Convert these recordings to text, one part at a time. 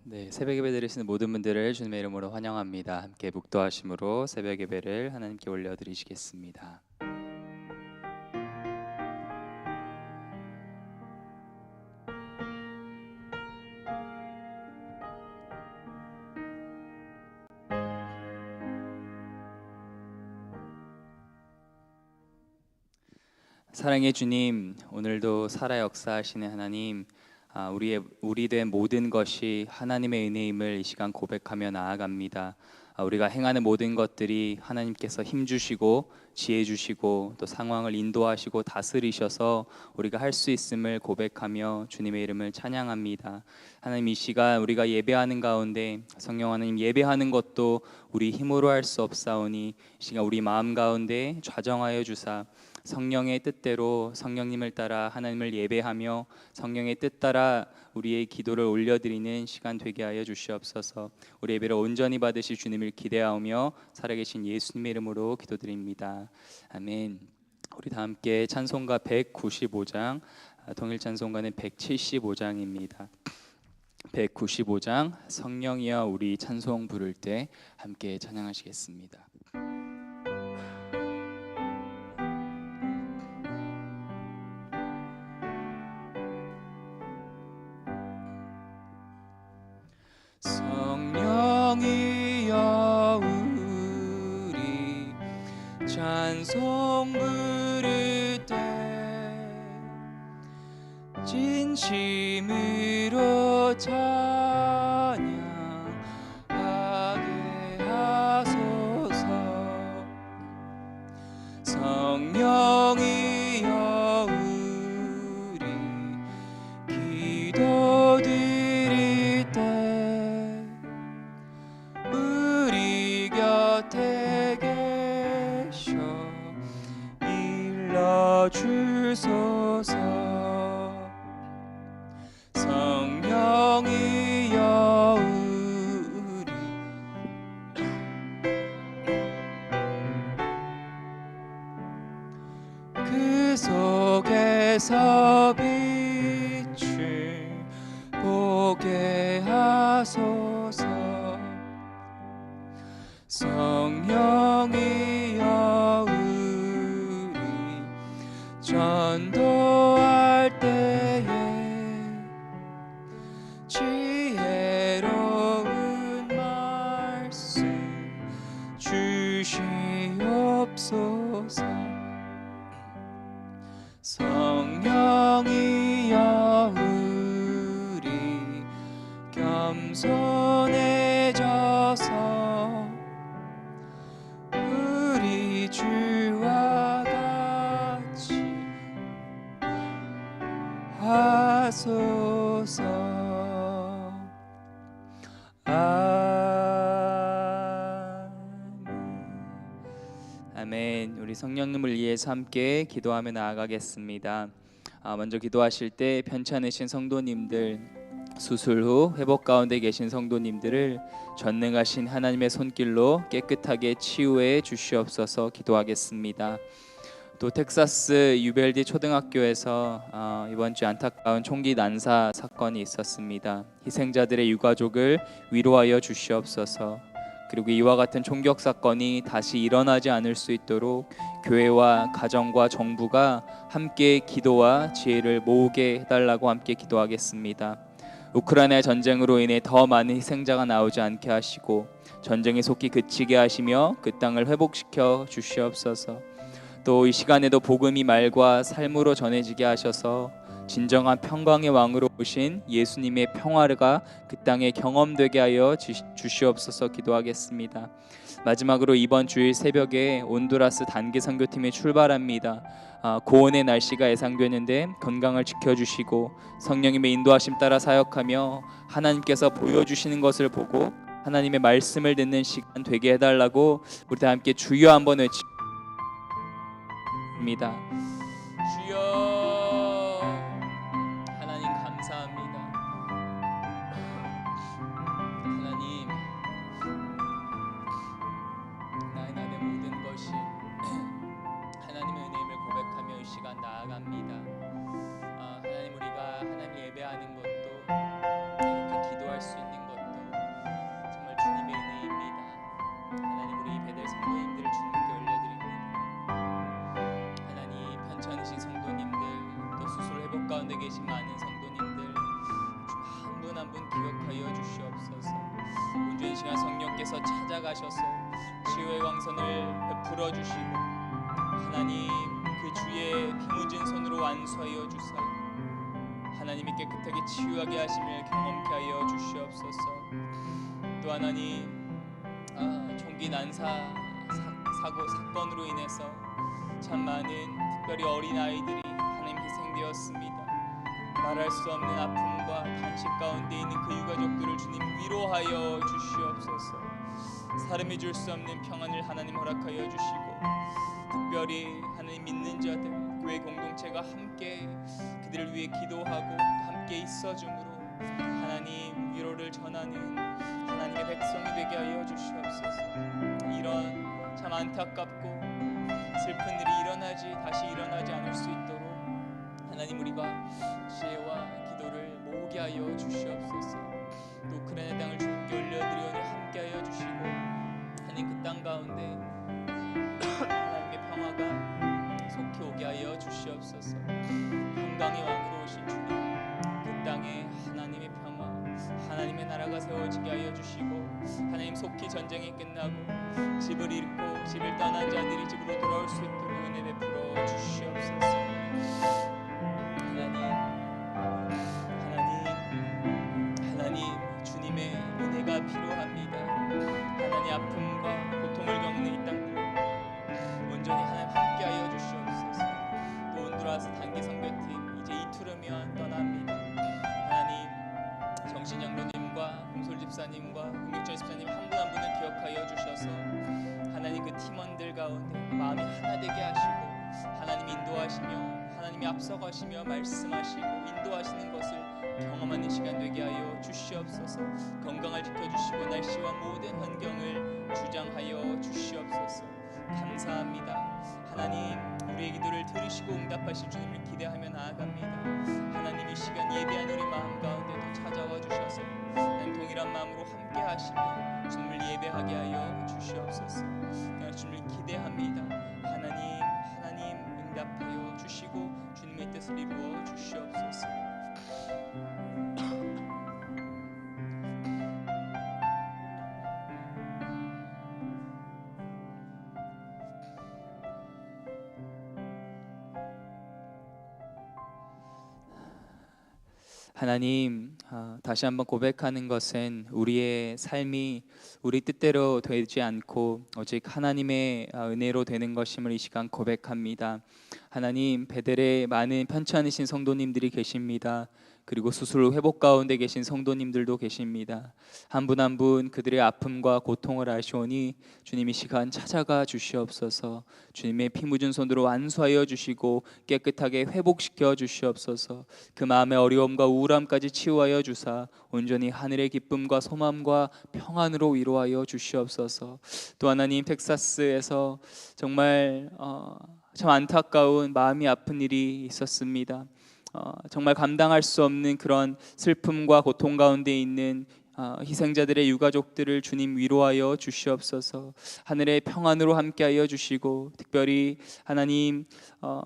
네, 새벽 예배 드리시는 모든 분들을 주님의 이름으로 환영합니다. 함께 묵도하심으로 새벽 예배를 하나님께 올려드리시겠습니다. 사랑의 주님, 오늘도 살아 역사하시는 하나님, 우리 된 모든 것이 하나님의 은혜임을 이 시간 고백하며 나아갑니다. 우리가 행하는 모든 것들이 하나님께서 힘 주시고 지혜 주시고 또 상황을 인도하시고 다스리셔서 우리가 할 수 있음을 고백하며 주님의 이름을 찬양합니다. 하나님, 이 시간 우리가 예배하는 가운데 성령 하나님, 예배하는 것도 우리 힘으로 할 수 없사오니 이 시간 우리 마음 가운데 좌정하여 주사 성령의 뜻대로 성령님을 따라 하나님을 예배하며 성령의 뜻 따라 우리의 기도를 올려드리는 시간 되게 하여 주시옵소서. 우리 예배를 온전히 받으실 주님을 기대하며 살아계신 예수님의 이름으로 기도드립니다. 아멘. 우리 다 함께 찬송가 195장, 통일 찬송가는 175장입니다. 195장, 성령이여 우리 찬송 부를 때 함께 찬양하시겠습니다. 성령이여 우리 찬송 부를 때 진심으로 찬양하게 하소서. 성령이여 우리 기도드릴 때 우리 곁에 계셔 일러주소서. 성령이여 우리 그 속에서 빛을 보게 하소서. 성령이여 우리 전도할 때에 지혜로운 말씀 주시옵소서. 성령이여 우리 겸손해져서 우리 주와 같이 하소서. 아멘. 우리 성령님을 위해서 함께 기도하며 나아가겠습니다. 먼저 기도하실 때 편찮으신 성도님들, 수술 후 회복 가운데 계신 성도님들을 전능하신 하나님의 손길로 깨끗하게 치유해 주시옵소서 기도하겠습니다. 또 텍사스 유벨디 초등학교에서 이번 주 안타까운 총기 난사 사건이 있었습니다. 희생자들의 유가족을 위로하여 주시옵소서. 그리고 이와 같은 총격 사건이 다시 일어나지 않을 수 있도록 교회와 가정과 정부가 함께 기도와 지혜를 모으게 해달라고 함께 기도하겠습니다. 우크라이나 전쟁으로 인해 더 많은 희생자가 나오지 않게 하시고 전쟁이 속히 그치게 하시며 그 땅을 회복시켜 주시옵소서. 또 이 시간에도 복음이 말과 삶으로 전해지게 하셔서 진정한 평강의 왕으로 오신 예수님의 평화가 그 땅에 경험되게 하여 주시옵소서 기도하겠습니다. 마지막으로 이번 주일 새벽에 온두라스 단기 선교팀이 출발합니다. 고온의 날씨가 예상되는데 건강을 지켜주시고 성령님의 인도하심 따라 사역하며 하나님께서 보여주시는 것을 보고 하나님의 말씀을 듣는 시간 되게 해달라고 우리 다 함께 주여 한번 외칩니다. 주여. 하나님 감사합니다. 하나님, 나의 모든 것이 하나님의 은혜임을 고백하며 이 시간 나아갑니다. 하나님, 우리가 하나님 예배하는 것도 이렇게 기도할 수 있는 것도 가운데 계신 많은 성도님들 한 분 한 분 기억하여 주시옵소서. 온전히 시간 성령께서 찾아가셔서 치유의 광선을 베풀어 주시고 하나님 그 주의 피 묻은 손으로 완수하여 주사 하나님이 깨끗하게 치유하게 하심을 경험케 하여 주시옵소서. 또 하나님 총기 난사 사건으로 인해서 참 많은 특별히 어린 아이들이 하나님 희생되었습니다. 말할 수 없는 아픔과 단식 가운데 있는 그 유가족들을 주님 위로하여 주시옵소서. 사람이 줄 수 없는 평안을 하나님 허락하여 주시고 특별히 하나님 믿는 자들 교회 공동체가 함께 그들을 위해 기도하고 함께 있어줌으로 하나님 위로를 전하는 하나님의 백성이 되게 하여 주시옵소서. 이런 참 안타깝고 슬픈 일이 다시 일어나지 않을 수 있도록 하나님 우리가 지혜와 기도를 모으게 하여 주시옵소서. 또 우크라이나 땅을 주님께 올려드리오니 함께 하여 주시고 하나님 그 땅 가운데 하나님의 평화가 속히 오게 하여 주시옵소서. 평강의 왕으로 오신 주님 그 땅에 하나님의 평화 하나님의 나라가 세워지게 하여 주시고 하나님 속히 전쟁이 끝나고 집을 잃고 집을 떠난 자들이 집으로 돌아올 수 있도록 은혜 베풀어 주시옵소서. 하나님 주님의 은혜가 필요합니다. 하나님 아픔과 고통을 겪는 이 땅들 온전히 하나님 함께하여 주시옵소서. 또 온두라스 단기 선교팀 이제 이틀이면 떠납니다. 하나님 정신장로님과 금솔 집사님과 금육전 집사님 한 분 한 분을 기억하여 주셔서 하나님 그 팀원들 가운데 마음이 하나 되게 하시고 하나님 인도하시며 하나님이 앞서가시며 말씀하시고 인도하시는 것을 경험하는 시간 되게 하여 주시옵소서. 건강을 지켜주시고 날씨와 모든 환경을 주장하여 주시옵소서. 감사합니다. 하나님 우리의 기도를 들으시고 응답하실 주님을 기대하며 나아갑니다. 하나님 이 시간 예배한 우리 마음 가운데도 찾아와 주셔서 하나님 동일한 마음으로 함께 하시며 주님을 예배하게 하여 주시옵소서. 그냥 주님을 기대합니다. 하나님 응답하여 주시고 주님의 뜻을 이루어 주시옵소서. 하나님 다시 한번 고백하는 것은 우리의 삶이 우리 뜻대로 되지 않고 오직 하나님의 은혜로 되는 것임을 이 시간 고백합니다. 하나님 베델에 많은 편찮으신 성도님들이 계십니다. 그리고 수술 후 회복 가운데 계신 성도님들도 계십니다. 한 분 한 분 그들의 아픔과 고통을 아시오니 주님 이 시간 찾아가 주시옵소서. 주님의 피 묻은 손으로 안수하여 주시고 깨끗하게 회복시켜 주시옵소서. 그 마음의 어려움과 우울함까지 치유하여 주사 온전히 하늘의 기쁨과 소망과 평안으로 위로하여 주시옵소서. 또 하나님 텍사스에서 정말 참 안타까운 마음이 아픈 일이 있었습니다. 정말 감당할 수 없는 그런 슬픔과 고통 가운데 있는 희생자들의 유가족들을 주님 위로하여 주시옵소서. 하늘의 평안으로 함께하여 주시고 특별히 하나님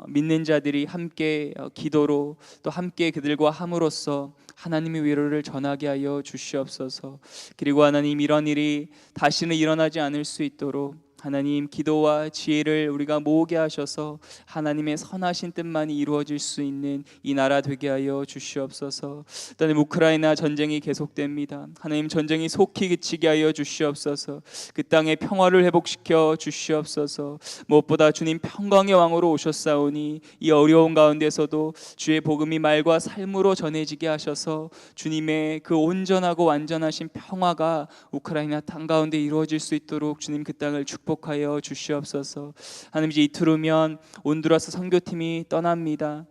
믿는 자들이 함께 기도로 또 함께 그들과 함으로써 하나님의 위로를 전하게 하여 주시옵소서. 그리고 하나님 이런 일이 다시는 일어나지 않을 수 있도록 하나님 기도와 지혜를 우리가 모으게 하셔서 하나님의 선하신 뜻만이 이루어질 수 있는 이 나라 되게 하여 주시옵소서. 또한 우크라이나 전쟁이 계속됩니다. 하나님 전쟁이 속히 그치게 하여 주시옵소서. 그 땅의 평화를 회복시켜 주시옵소서. 무엇보다 주님 평강의 왕으로 오셨사오니 이 어려운 가운데서도 주의 복음이 말과 삶으로 전해지게 하셔서 주님의 그 온전하고 완전하신 평화가 우크라이나 땅 가운데 이루어질 수 있도록 주님 그 땅을 축복하여 주시옵소서. 하나님 이제 이틀 후면 온두라스 선교팀이 떠납니다.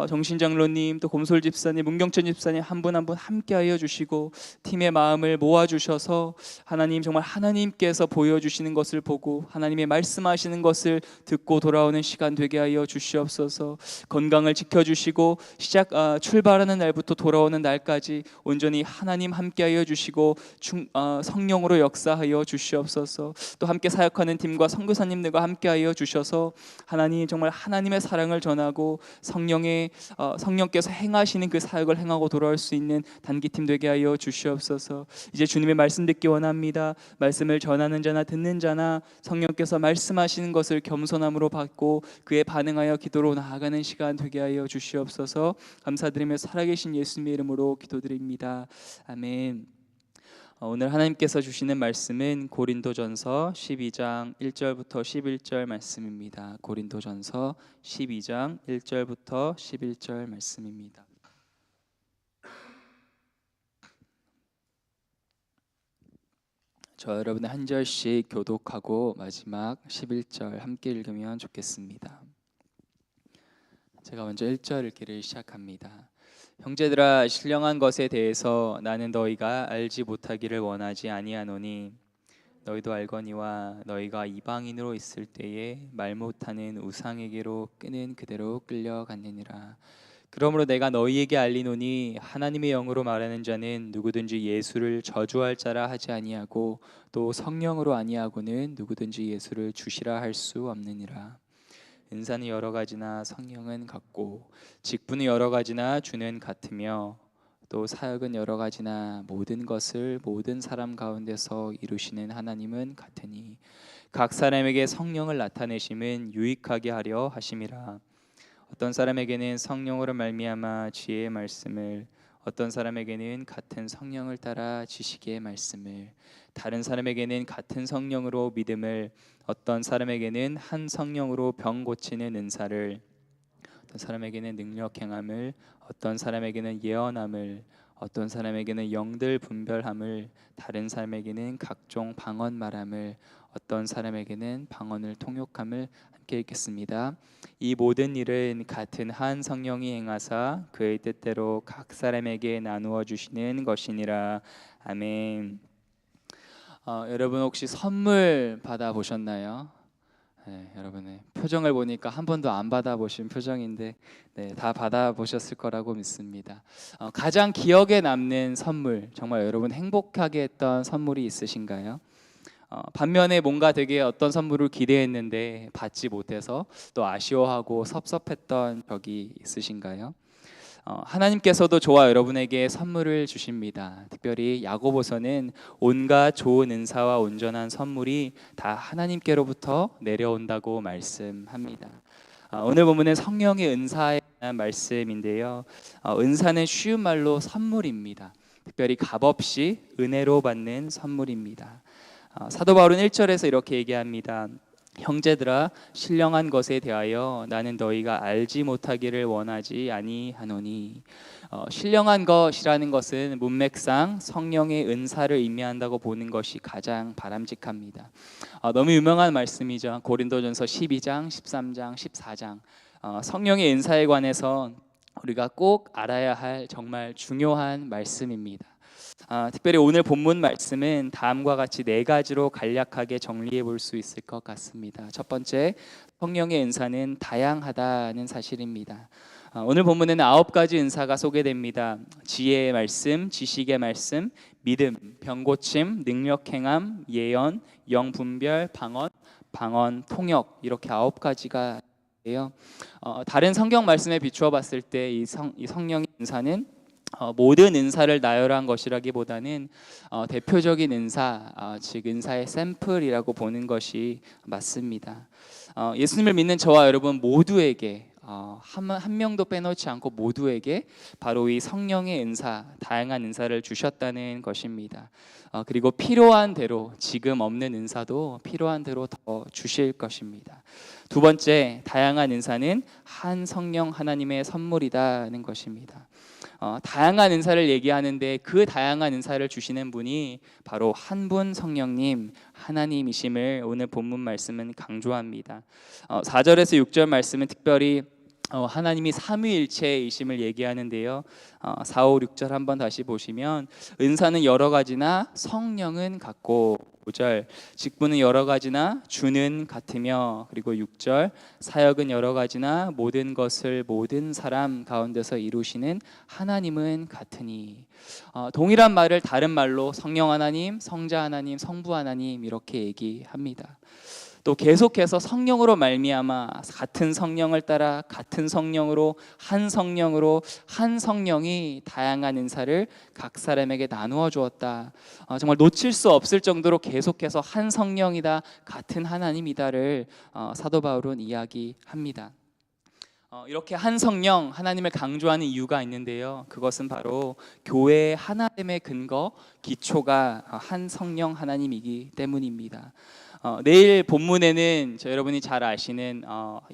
정신장로님 또 곰솔 집사님 문경천 집사님 한 분 한 분 함께하여 주시고 팀의 마음을 모아주셔서 하나님 정말 하나님께서 보여주시는 것을 보고 하나님의 말씀하시는 것을 듣고 돌아오는 시간 되게 하여 주시옵소서. 건강을 지켜주시고 출발하는 날부터 돌아오는 날까지 온전히 하나님 함께하여 주시고 성령으로 역사하여 주시옵소서. 또 함께 사역 사역하는 팀과 선교사님들과 함께하여 주셔서 하나님 정말 하나님의 사랑을 전하고 성령께서 행하시는 그 사역을 행하고 돌아올 수 있는 단기팀 되게 하여 주시옵소서. 이제 주님의 말씀 듣기 원합니다. 말씀을 전하는 자나 듣는 자나 성령께서 말씀하시는 것을 겸손함으로 받고 그에 반응하여 기도로 나아가는 시간 되게 하여 주시옵소서. 감사드리며 살아계신 예수님의 이름으로 기도드립니다. 아멘. 오늘 하나님께서 주시는 말씀은 고린도전서 12장 1절부터 11절 말씀입니다. 고린도전서 12장 1절부터 11절 말씀입니다. 저 여러분 한 절씩 교독하고 마지막 11절 함께 읽으면 좋겠습니다. 제가 먼저 1절 읽기를 시작합니다. 형제들아, 신령한 것에 대해서 나는 너희가 알지 못하기를 원하지 아니하노니 너희도 알거니와 너희가 이방인으로 있을 때에 말 못하는 우상에게로 끄는 그대로 끌려갔느니라. 그러므로 내가 너희에게 알리노니 하나님의 영으로 말하는 자는 누구든지 예수를 저주할 자라 하지 아니하고 또 성령으로 아니하고는 누구든지 예수를 주시라 할 수 없느니라. 은사는 여러 가지나 성령은 같고 직분은 여러 가지나 주는 같으며 또 사역은 여러 가지나 모든 것을 모든 사람 가운데서 이루시는 하나님은 같으니 각 사람에게 성령을 나타내심은 유익하게 하려 하심이라. 어떤 사람에게는 성령으로 말미암아 지혜의 말씀을, 어떤 사람에게는 같은 성령을 따라 지식의 말씀을, 다른 사람에게는 같은 성령으로 믿음을, 어떤 사람에게는 한 성령으로 병 고치는 은사를, 어떤 사람에게는 능력 행함을, 어떤 사람에게는 예언함을, 어떤 사람에게는 영들 분별함을, 다른 사람에게는 각종 방언 말함을, 어떤 사람에게는 방언을 통역함을. 함께 읽겠습니다. 이 모든 일은 같은 한 성령이 행하사 그의 뜻대로 각 사람에게 나누어 주시는 것이니라. 아멘. 여러분 혹시 선물 받아보셨나요? 네, 여러분의 표정을 보니까 한 번도 안 받아보신 표정인데 다 받아보셨을 거라고 믿습니다. 가장 기억에 남는 선물, 정말 여러분 행복하게 했던 선물이 있으신가요? 반면에 뭔가 되게 어떤 선물을 기대했는데 받지 못해서 또 아쉬워하고 섭섭했던 적이 있으신가요? 하나님께서도 저와 여러분에게 선물을 주십니다. 특별히 야고보서는 온갖 좋은 은사와 온전한 선물이 다 하나님께로부터 내려온다고 말씀합니다. 오늘 본문은 성령의 은사에 대한 말씀인데요. 은사는 쉬운 말로 선물입니다. 특별히 값없이 은혜로 받는 선물입니다. 사도 바울은 1절에서 이렇게 얘기합니다. 형제들아, 신령한 것에 대하여 나는 너희가 알지 못하기를 원하지 아니하노니. 신령한 것이라는 것은 문맥상 성령의 은사를 의미한다고 보는 것이 가장 바람직합니다. 너무 유명한 말씀이죠. 고린도전서 12장, 13장, 14장. 성령의 은사에 관해서 우리가 꼭 알아야 할 정말 중요한 말씀입니다. 특별히 오늘 본문 말씀은 다음과 같이 4가지로 간략하게 정리해 볼 수 있을 것 같습니다. 첫 번째, 성령의 은사는 다양하다는 사실입니다. 오늘 본문에는 9가지 은사가 소개됩니다. 지혜의 말씀, 지식의 말씀, 믿음, 병고침, 능력 행함, 예언, 영 분별, 방언, 통역, 이렇게 9가지가 있는데요. 다른 성경 말씀에 비추어 봤을 때 이 성령의 은사는 모든 은사를 나열한 것이라기보다는 대표적인 은사, 즉 은사의 샘플이라고 보는 것이 맞습니다. 예수님을 믿는 저와 여러분 모두에게 한 명도 빼놓지 않고 모두에게 바로 이 성령의 은사, 다양한 은사를 주셨다는 것입니다. 그리고 필요한 대로, 지금 없는 은사도 필요한 대로 더 주실 것입니다. 두 번째, 다양한 은사는 한 성령 하나님의 선물이라는 것입니다. 다양한 은사를 얘기하는데 그 다양한 은사를 주시는 분이 바로 한 분 성령님 하나님이심을 오늘 본문 말씀은 강조합니다. 4절에서 6절 말씀은 특별히 하나님이 삼위일체이심을 얘기하는데요. 4, 5, 6절 한번 다시 보시면 은사는 여러 가지나 성령은 같고 5절 직분은 여러 가지나 주는 같으며 그리고 6절 사역은 여러 가지나 모든 것을 모든 사람 가운데서 이루시는 하나님은 같으니 동일한 말을 다른 말로 성령 하나님, 성자 하나님, 성부 하나님 이렇게 얘기합니다. 또 계속해서 성령으로 말미암아 같은 성령을 따라 같은 성령으로 한 성령이 다양한 은사를 각 사람에게 나누어 주었다. 정말 놓칠 수 없을 정도로 계속해서 한 성령이다, 같은 하나님이다를 사도 바울은 이야기합니다. 이렇게 한 성령, 하나님을 강조하는 이유가 있는데요. 그것은 바로 교회의 하나됨의 근거, 기초가 한 성령 하나님이기 때문입니다. 내일 본문에는 여러분이 잘 아시는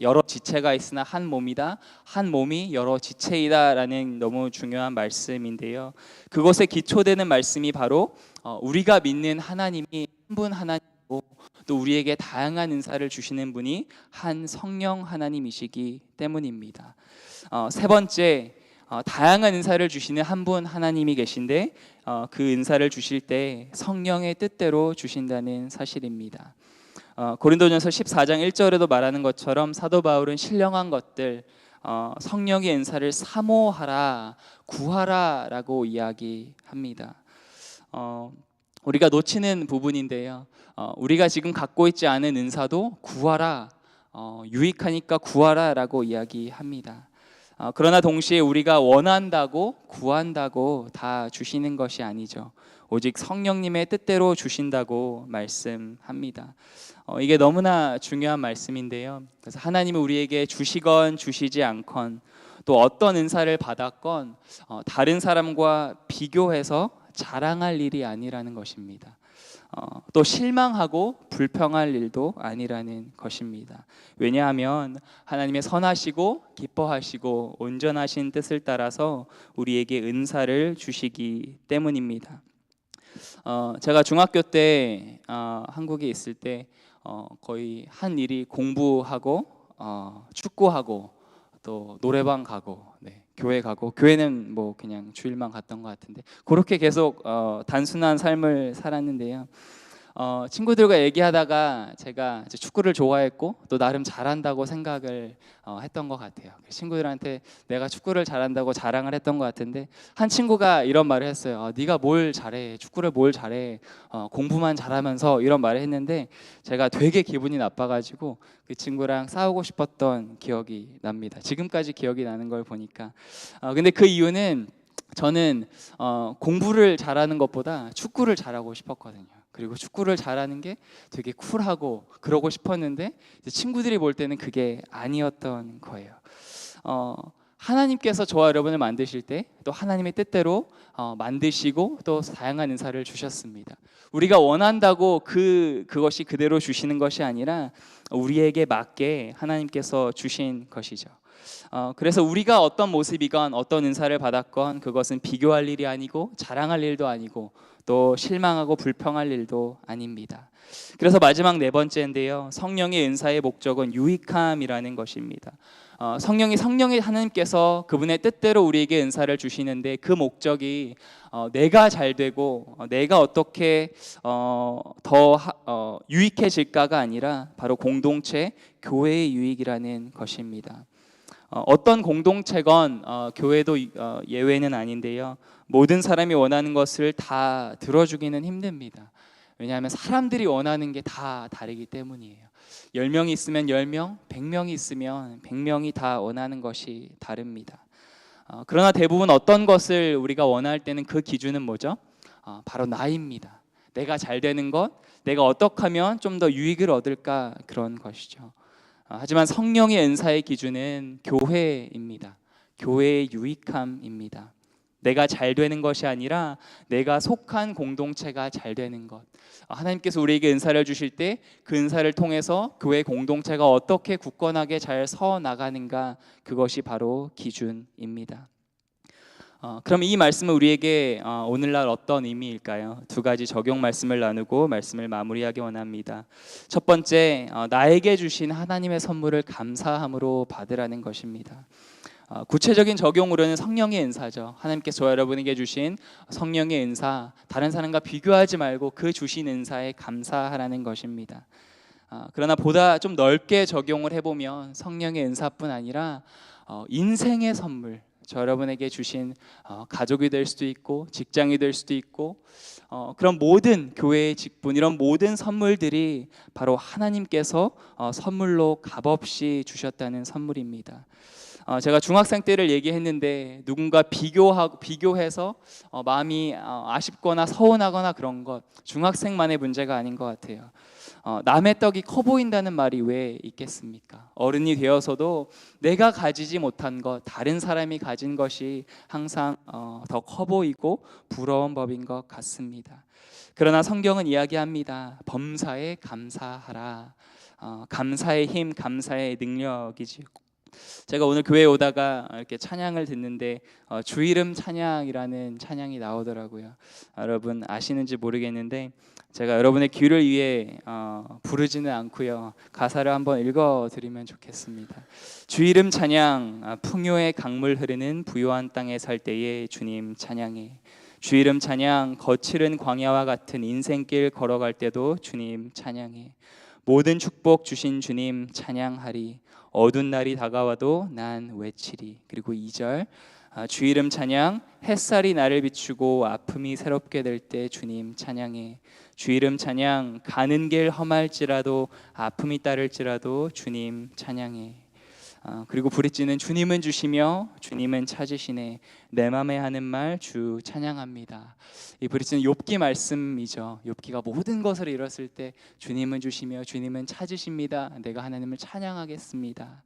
여러 지체가 있으나 한 몸이다, 한 몸이 여러 지체이다라는 너무 중요한 말씀인데요. 그것에 기초되는 말씀이 바로 우리가 믿는 하나님이 한 분 하나님이고 또 우리에게 다양한 은사를 주시는 분이 한 성령 하나님이시기 때문입니다. 세 번째, 다양한 은사를 주시는 한 분 하나님이 계신데 그 은사를 주실 때 성령의 뜻대로 주신다는 사실입니다. 고린도전서 14장 1절에도 말하는 것처럼 사도 바울은 신령한 것들, 성령의 은사를 사모하라, 구하라라고 이야기합니다. 우리가 놓치는 부분인데요. 우리가 지금 갖고 있지 않은 은사도 구하라, 유익하니까 구하라라고 이야기합니다. 그러나 동시에 우리가 원한다고 구한다고 다 주시는 것이 아니죠. 오직 성령님의 뜻대로 주신다고 말씀합니다. 이게 너무나 중요한 말씀인데요. 그래서 하나님이 우리에게 주시건 주시지 않건 또 어떤 은사를 받았건 다른 사람과 비교해서 자랑할 일이 아니라는 것입니다. 또 실망하고 불평할 일도 아니라는 것입니다. 왜냐하면 하나님의 선하시고 기뻐하시고 온전하신 뜻을 따라서 우리에게 은사를 주시기 때문입니다. 제가 중학교 때 한국에 있을 때 거의 한 일이 공부하고 축구하고 또 노래방 가고 교회 가고, 교회는 뭐 그냥 주일만 갔던 것 같은데 그렇게 계속 단순한 삶을 살았는데요. 친구들과 얘기하다가 제가 축구를 좋아했고 또 나름 잘한다고 생각을 했던 것 같아요. 친구들한테 내가 축구를 잘한다고 자랑을 했던 것 같은데 한 친구가 이런 말을 했어요. 네가 뭘 잘해, 축구를 뭘 잘해, 공부만 잘하면서, 이런 말을 했는데 제가 되게 기분이 나빠가지고 그 친구랑 싸우고 싶었던 기억이 납니다. 지금까지 기억이 나는 걸 보니까. 근데 그 이유는 저는 공부를 잘하는 것보다 축구를 잘하고 싶었거든요. 그리고 축구를 잘하는 게 되게 쿨하고 그러고 싶었는데 친구들이 볼 때는 그게 아니었던 거예요. 하나님께서 저와 여러분을 만드실 때 또 하나님의 뜻대로 만드시고 또 다양한 은사를 주셨습니다. 우리가 원한다고 그것이 그대로 주시는 것이 아니라 우리에게 맞게 하나님께서 주신 것이죠. 그래서 우리가 어떤 모습이건 어떤 은사를 받았건 그것은 비교할 일이 아니고 자랑할 일도 아니고 또 실망하고 불평할 일도 아닙니다. 그래서 마지막 네 번째인데요. 성령의 은사의 목적은 유익함이라는 것입니다. 성령이 하나님께서 그분의 뜻대로 우리에게 은사를 주시는데 그 목적이 내가 잘 되고 내가 어떻게 더 유익해질까가 아니라 바로 공동체, 교회의 유익이라는 것입니다. 어떤 공동체건 교회도 예외는 아닌데요. 모든 사람이 원하는 것을 다 들어주기는 힘듭니다. 왜냐하면 사람들이 원하는 게 다 다르기 때문이에요. 10명이 있으면 10명, 100명이 있으면 100명이 다 원하는 것이 다릅니다. 그러나 대부분 어떤 것을 우리가 원할 때는 그 기준은 뭐죠? 바로 나입니다. 내가 잘 되는 것, 내가 어떻게 하면 좀 더 유익을 얻을까, 그런 것이죠. 하지만 성령의 은사의 기준은 교회입니다. 교회의 유익함입니다. 내가 잘 되는 것이 아니라 내가 속한 공동체가 잘 되는 것. 하나님께서 우리에게 은사를 주실 때 그 은사를 통해서 교회 공동체가 어떻게 굳건하게 잘 서 나가는가, 그것이 바로 기준입니다. 그럼 이 말씀은 우리에게 오늘날 어떤 의미일까요? 두 가지 적용 말씀을 나누고 말씀을 마무리하기 원합니다. 첫 번째, 나에게 주신 하나님의 선물을 감사함으로 받으라는 것입니다. 구체적인 적용으로는 성령의 은사죠. 하나님께서 저와 여러분에게 주신 성령의 은사, 다른 사람과 비교하지 말고 그 주신 은사에 감사하라는 것입니다. 그러나 보다 좀 넓게 적용을 해보면 성령의 은사뿐 아니라 인생의 선물, 저 여러분에게 주신 가족이 될 수도 있고 직장이 될 수도 있고 그런 모든 교회의 직분, 이런 모든 선물들이 바로 하나님께서 선물로 값없이 주셨다는 선물입니다. 제가 중학생 때를 얘기했는데 누군가 비교해서 마음이 아쉽거나 서운하거나 그런 것, 중학생만의 문제가 아닌 것 같아요. 남의 떡이 커 보인다는 말이 왜 있겠습니까? 어른이 되어서도 내가 가지지 못한 것, 다른 사람이 가진 것이 항상 더 커 보이고 부러운 법인 것 같습니다. 그러나 성경은 이야기합니다. 범사에 감사하라. 감사의 힘, 감사의 능력이지. 제가 오늘 교회에 오다가 이렇게 찬양을 듣는데 주 이름 찬양이라는 찬양이 나오더라고요. 여러분 아시는지 모르겠는데 제가 여러분의 귀를 위해 부르지는 않고요. 가사를 한번 읽어드리면 좋겠습니다. 주 이름 찬양, 풍요의 강물 흐르는 부요한 땅에 살 때에 주님 찬양해. 주 이름 찬양, 거칠은 광야와 같은 인생길 걸어갈 때도 주님 찬양해. 모든 축복 주신 주님 찬양하리. 어두운 날이 다가와도 난 외치리. 그리고 2절, 주 이름 찬양, 햇살이 나를 비추고 아픔이 새롭게 될 때 주님 찬양해. 주 이름 찬양, 가는 길 험할지라도 아픔이 따를지라도 주님 찬양해. 그리고 브릿지는 주님은 주시며 주님은 찾으시네. 내 맘에 하는 말 주 찬양합니다. 이 브릿지는 욥기 말씀이죠. 욥기가 모든 것을 잃었을 때 주님은 주시며 주님은 찾으십니다. 내가 하나님을 찬양하겠습니다.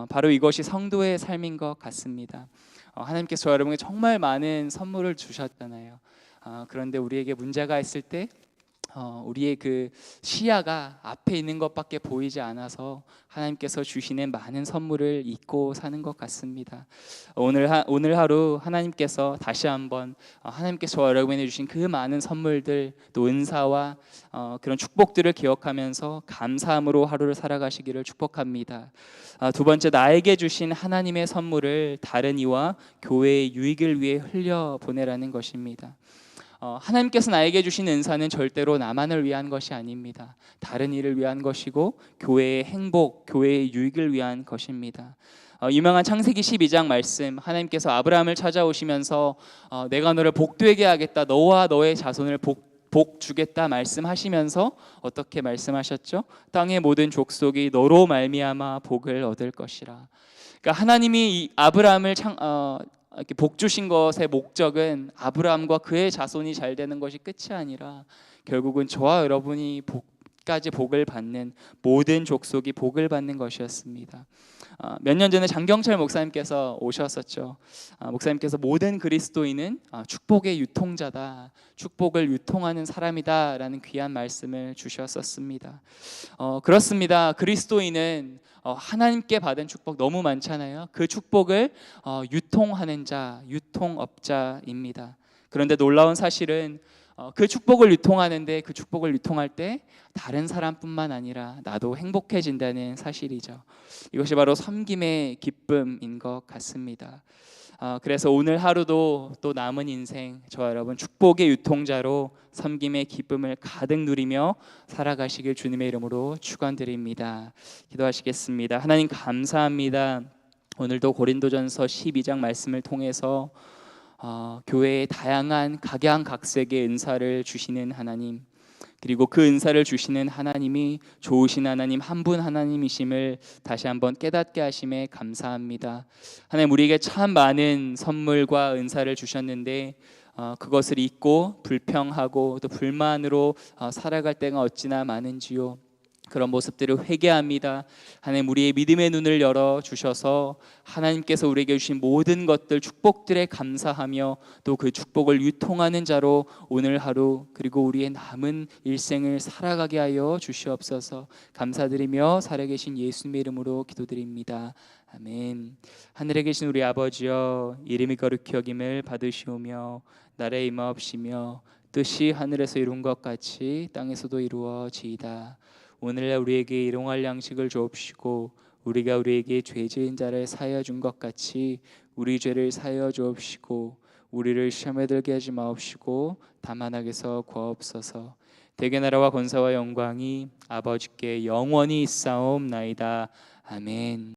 바로 이것이 성도의 삶인 것 같습니다. 하나님께서 저 여러분에게 정말 많은 선물을 주셨잖아요. 그런데 우리에게 문제가 있을 때 우리의 그 시야가 앞에 있는 것밖에 보이지 않아서 하나님께서 주시는 많은 선물을 잊고 사는 것 같습니다. 오늘 하루 하나님께서 다시 한번 하나님께서 여러분에게 주신 그 많은 선물들, 또 은사와 그런 축복들을 기억하면서 감사함으로 하루를 살아가시기를 축복합니다. 두 번째, 나에게 주신 하나님의 선물을 다른 이와 교회의 유익을 위해 흘려보내라는 것입니다. 하나님께서 나에게 주신 은사는 절대로 나만을 위한 것이 아닙니다. 다른 일을 위한 것이고 교회의 행복, 교회의 유익을 위한 것입니다. 유명한 창세기 12장 말씀, 하나님께서 아브라함을 찾아오시면서 내가 너를 복되게 하겠다, 너와 너의 자손을 복 주겠다 말씀하시면서 어떻게 말씀하셨죠? 땅의 모든 족속이 너로 말미암아 복을 얻을 것이라. 그러니까 하나님이 이 아브라함을 이렇게 복 주신 것의 목적은 아브라함과 그의 자손이 잘 되는 것이 끝이 아니라 결국은 저와 여러분이 복까지 복을 받는, 모든 족속이 복을 받는 것이었습니다. 몇 년 전에 장경철 목사님께서 오셨었죠. 목사님께서 모든 그리스도인은 축복의 유통자다, 축복을 유통하는 사람이다라는 귀한 말씀을 주셨었습니다. 그렇습니다. 그리스도인은 하나님께 받은 축복 너무 많잖아요. 그 축복을 유통하는 자, 유통업자입니다. 그런데 놀라운 사실은 그 축복을 유통하는데, 그 축복을 유통할 때 다른 사람뿐만 아니라 나도 행복해진다는 사실이죠. 이것이 바로 섬김의 기쁨인 것 같습니다. 그래서 오늘 하루도 또 남은 인생 저와 여러분 축복의 유통자로 섬김의 기쁨을 가득 누리며 살아가시길 주님의 이름으로 축원드립니다. 기도하시겠습니다. 하나님 감사합니다. 오늘도 고린도전서 12장 말씀을 통해서 교회의 다양한 각양각색의 은사를 주시는 하나님, 그리고 그 은사를 주시는 하나님이 좋으신 하나님, 한 분 하나님이심을 다시 한번 깨닫게 하심에 감사합니다. 하나님, 우리에게 참 많은 선물과 은사를 주셨는데 그것을 잊고 불평하고 또 불만으로 살아갈 때가 어찌나 많은지요. 그런 모습들을 회개합니다. 하나님, 우리의 믿음의 눈을 열어 주셔서 하나님께서 우리에게 주신 모든 것들, 축복들에 감사하며 또 그 축복을 유통하는 자로 오늘 하루 그리고 우리의 남은 일생을 살아가게 하여 주시옵소서. 감사드리며 살아계신 예수님의 이름으로 기도드립니다. 아멘. 하늘에 계신 우리 아버지여, 이름이 거룩히 여김을 받으시오며 나라의 임하옵시며 뜻이 하늘에서 이룬 것 같이 땅에서도 이루어지이다. 오늘날 우리에게 일용할 양식을 주옵시고 우리가 우리에게 죄 지은 자를 사하여 준 것 같이 우리 죄를 사하여 주옵시고 우리를 시험에 들게 하지 마옵시고 다만 악에서 구하옵소서. 대개 나라와 권세와 영광이 아버지께 영원히 있사옵나이다. 아멘.